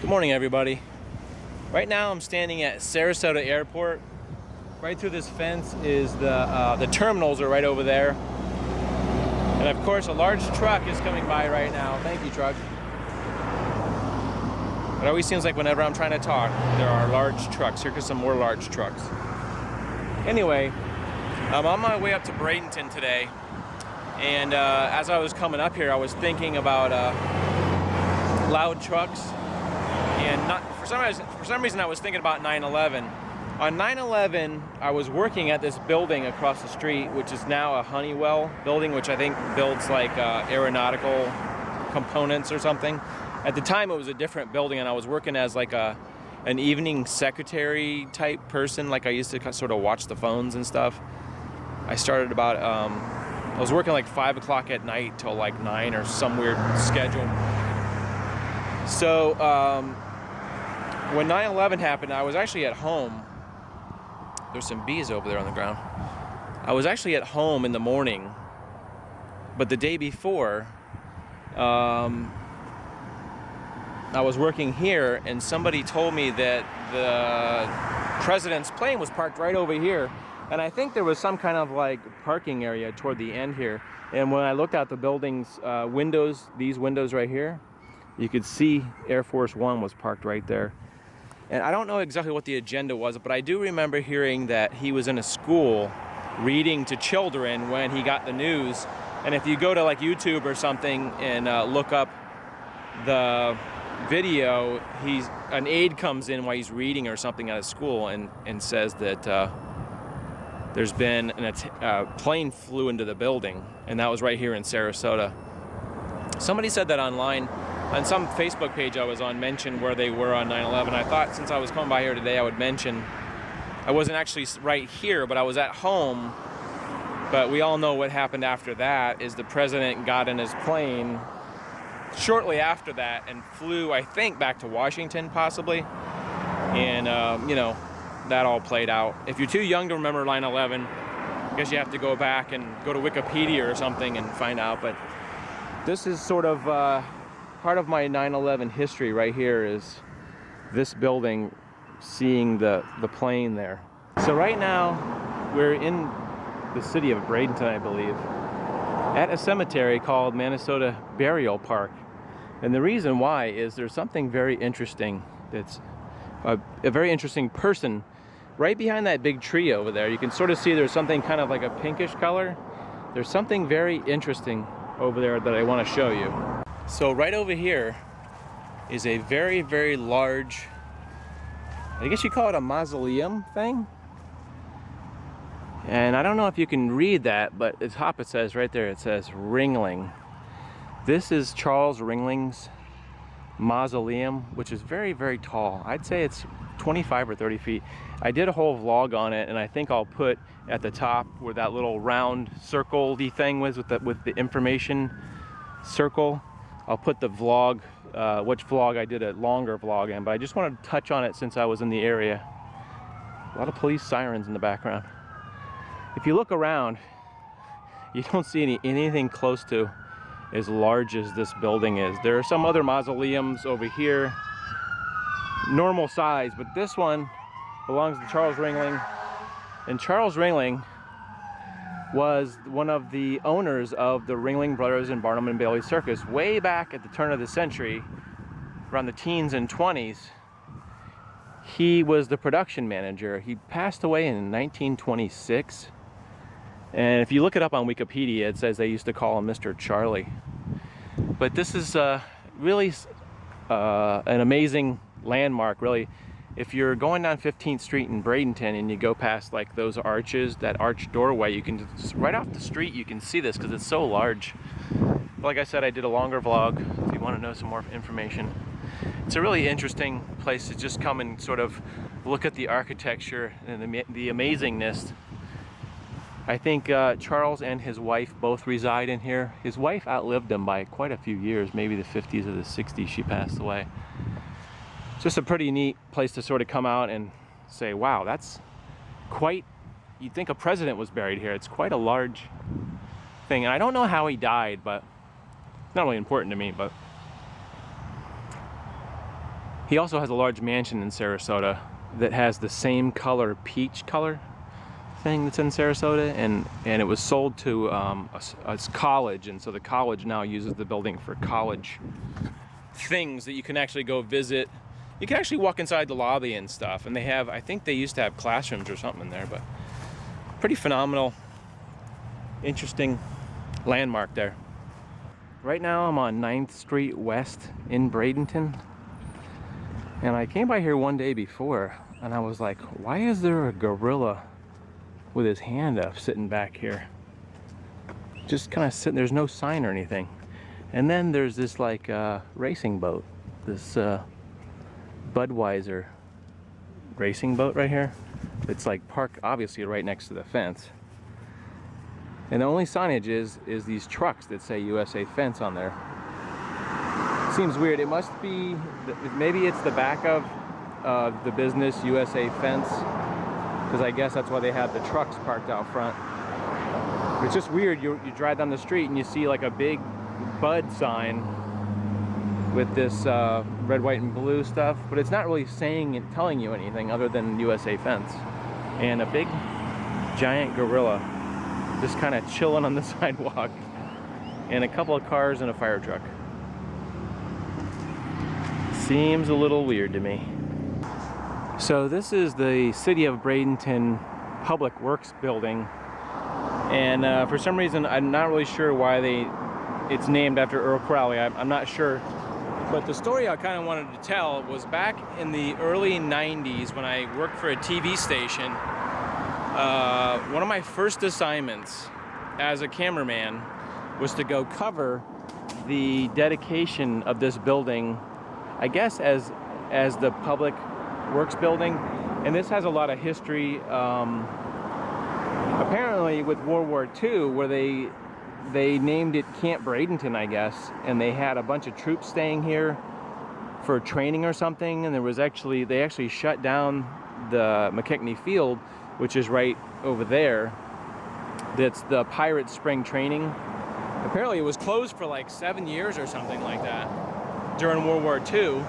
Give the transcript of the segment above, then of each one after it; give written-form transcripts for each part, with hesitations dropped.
Good morning, everybody. Right now I'm standing at Sarasota Airport. Right through this fence is the terminals are right over there. And of course a large truck is coming by right now. Thank you, truck. It always seems like whenever I'm trying to talk, there are large trucks. Here comes some more large trucks. Anyway, I'm on my way up to Bradenton today. And as I was coming up here, I was thinking about loud trucks. And for some reason I was thinking about 9/11. On 9/11, I was working at this building across the street, which is now a Honeywell building, which I think builds like aeronautical components or something. At the time, it was a different building, and I was working as like an evening secretary type person. Like I used to sort of watch the phones and stuff. I started about, I was working like 5 o'clock at night till like 9 or some weird schedule. So when 9/11 happened, I was actually at home. There's some bees over there on the ground. I was actually at home in the morning, but the day before, I was working here, and somebody told me that the president's plane was parked right over here, and I think there was some kind of like parking area toward the end here. And when I looked out the building's windows, these windows right here, you could see Air Force One was parked right there. And I don't know exactly what the agenda was, but I do remember hearing that he was in a school reading to children when he got the news. And if you go to like YouTube or something and look up the video, an aide comes in while he's reading or something at a school and says that there's been a plane flew into the building, and that was right here in Sarasota. Somebody said that online. On some Facebook page I was on, mentioned where they were on 9/11. I thought since I was coming by here today I would mention, I wasn't actually right here, but I was at home. But we all know what happened after that is the president got in his plane shortly after that and flew, I think, back to Washington possibly. And, you know, that all played out. If you're too young to remember 9/11, I guess you have to go back and go to Wikipedia or something and find out. But this is sort of part of my 9/11 history right here is this building, seeing the plane there. So right now we're in the city of Bradenton, I believe, at a cemetery called Manatee Burial Park. And the reason why is there's something very interesting. That's a very interesting person right behind that big tree over there. You can sort of see there's something kind of like a pinkish color. There's something very interesting over there that I want to show you. So right over here is a very, very large, I guess you call it a mausoleum thing. And I don't know if you can read that, but at the top it says right there, it says Ringling. This is Charles Ringling's mausoleum, which is very, very tall. I'd say it's 25 or 30 feet. I did a whole vlog on it, and I think I'll put at the top where that little round circle-y thing was with the information circle. I'll put the vlog, which vlog I did a longer vlog in, but I just wanted to touch on it since I was in the area. A lot of police sirens in the background. If you look around, you don't see anything close to as large as this building is. There are some other mausoleums over here, normal size, but this one belongs to Charles Ringling. And Charles Ringling was one of the owners of the Ringling Brothers and Barnum and Bailey Circus way back at the turn of the century, around the teens and 20s. He was the production manager. He passed away in 1926. And if you look it up on Wikipedia, it says they used to call him Mr. Charlie. But this is really an amazing landmark, really. If you're going down 15th Street in Bradenton and you go past like those arches, that arch doorway, you can just, right off the street, you can see this because it's so large. Like I said, I did a longer vlog if you want to know some more information. It's a really interesting place to just come and sort of look at the architecture and the amazingness. I think Charles and his wife both reside in here. His wife outlived him by quite a few years, maybe the 50s or the 60s she passed away. It's just a pretty neat place to sort of come out and say, wow, that's quite, you'd think a president was buried here. It's quite a large thing. And I don't know how he died, but it's not really important to me, but He also has a large mansion in Sarasota that has the same color, peach color thing that's in Sarasota, and it was sold to a college, and so the college now uses the building for college things that you can actually go visit. You can actually walk inside the lobby and stuff, and they have, I think they used to have classrooms or something in there, but pretty phenomenal, interesting landmark there. Right now I'm on 9th Street West in Bradenton, and I came by here one day before and I was like, why is there a gorilla with his hand up sitting back here? Just kind of sitting, there's no sign or anything. And then there's this like racing boat, this Budweiser racing boat right here. It's like parked obviously right next to the fence. And the only signage is these trucks that say USA Fence on there. Seems weird. It must be, maybe it's the back of the business USA Fence, because I guess that's why they have the trucks parked out front. It's just weird. You drive down the street and you see like a big Bud sign with this red, white, and blue stuff, but it's not really saying and telling you anything other than USA Fence. And a big, giant gorilla just kind of chilling on the sidewalk, and a couple of cars and a fire truck. Seems a little weird to me. So this is the City of Bradenton Public Works building, and for some reason I'm not really sure why it's named after Earl Crowley. I'm not sure, but the story I kind of wanted to tell was back in the early 90s when I worked for a TV station. One of my first assignments as a cameraman was to go cover the dedication of this building, I guess as the Public Works building. And this has a lot of history, apparently with World War II, where they named it Camp Bradenton, I guess, and they had a bunch of troops staying here for training or something, and they actually shut down the McKechnie Field, which is right over there. That's the Pirate Spring Training. Apparently it was closed for like 7 years or something like that during World War II.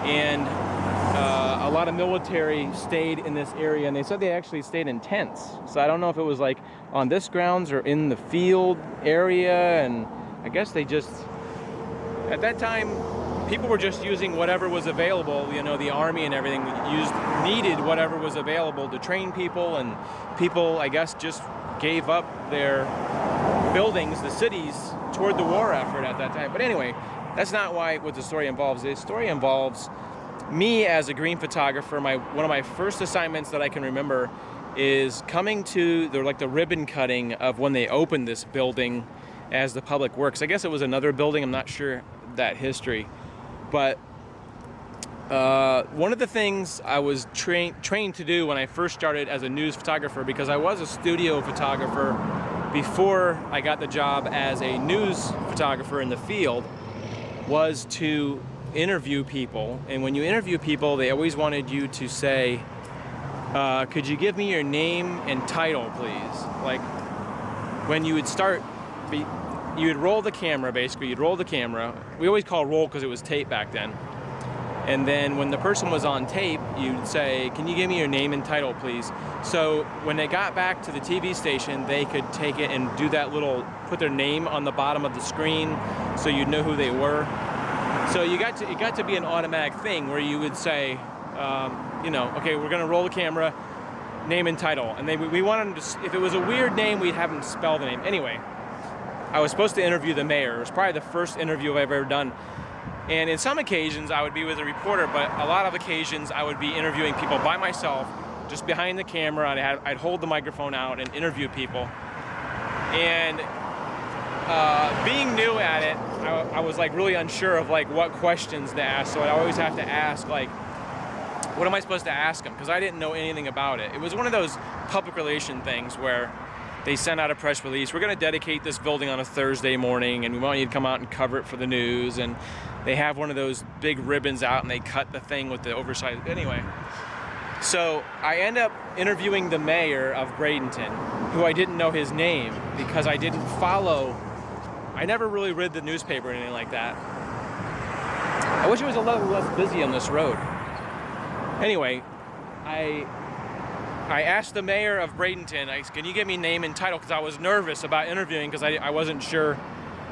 And a lot of military stayed in this area, and they said they actually stayed in tents. So I don't know if it was like on this grounds or in the field area, and I guess they just, at that time, people were just using whatever was available. You know, the army and everything needed whatever was available to train people, and people, I guess, just gave up their buildings, the cities, toward the war effort at that time. But anyway, that's not what the story involves. The story involves me as a green photographer. One of my first assignments that I can remember is coming to the ribbon cutting of when they opened this building as the Public Works. I guess it was another building, I'm not sure that history. But one of the things I was trained to do when I first started as a news photographer, because I was a studio photographer before I got the job as a news photographer in the field, was to interview people. And when you interview people, they always wanted you to say, could you give me your name and title, please? Like, when you would start, you would roll the camera, basically. You'd roll the camera. We always call roll because it was tape back then. And then when the person was on tape, you'd say, can you give me your name and title, please? So when they got back to the TV station, they could take it and do that put their name on the bottom of the screen so you'd know who they were. So it got to be an automatic thing where you would say, okay, we're gonna roll the camera, name and title. And we wanted them to, if it was a weird name, we'd have them spell the name. Anyway, I was supposed to interview the mayor. It was probably the first interview I've ever done. And in some occasions, I would be with a reporter, but a lot of occasions, I would be interviewing people by myself, just behind the camera. I'd hold the microphone out and interview people. And being new at it, I was like really unsure of like what questions to ask. So I always have to ask, like, what am I supposed to ask them? Because I didn't know anything about it. It was one of those public relation things where they sent out a press release. We're going to dedicate this building on a Thursday morning, and we want you to come out and cover it for the news. And they have one of those big ribbons out, and they cut the thing with the oversized. Anyway, so I end up interviewing the mayor of Bradenton, who I didn't know his name because I didn't follow. I never really read the newspaper or anything like that. I wish it was a little less busy on this road. Anyway, I asked the mayor of Bradenton, can you give me name and title? Because I was nervous about interviewing because I wasn't sure.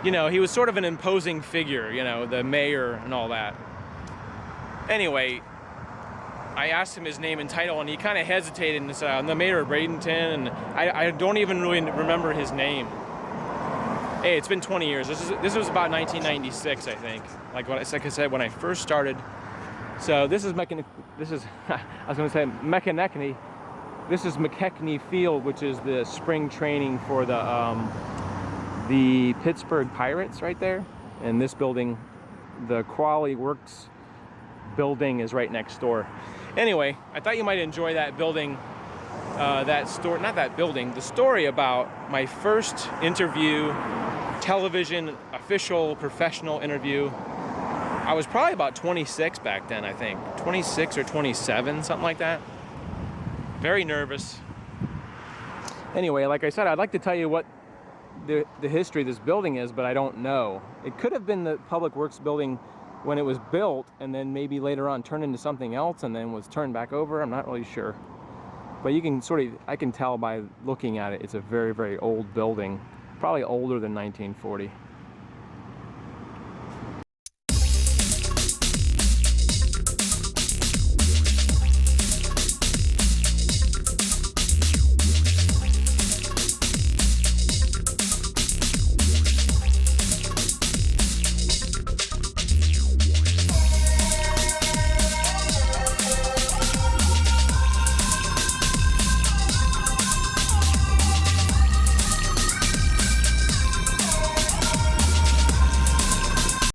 You know, he was sort of an imposing figure, you know, the mayor and all that. Anyway, I asked him his name and title, and he kind of hesitated and said, I'm the mayor of Bradenton, and I don't even really remember his name. Hey, it's been 20 years. This was about 1996, I think. Like I said, when I first started. So this is I was going to say Mechanechny. This is McKechnie Field, which is the spring training for the Pittsburgh Pirates right there. And this building, the Quality Works building, is right next door. Anyway, I thought you might enjoy that building, the story about my first interview, television, official, professional interview. I was probably about 26 back then, I think. 26 or 27, something like that. Very nervous. Anyway, like I said, I'd like to tell you what the history of this building is, but I don't know. It could have been the Public Works building when it was built, and then maybe later on turned into something else and then was turned back over. I'm not really sure. But you can I can tell by looking at it, it's a very, very old building. Probably older than 1940.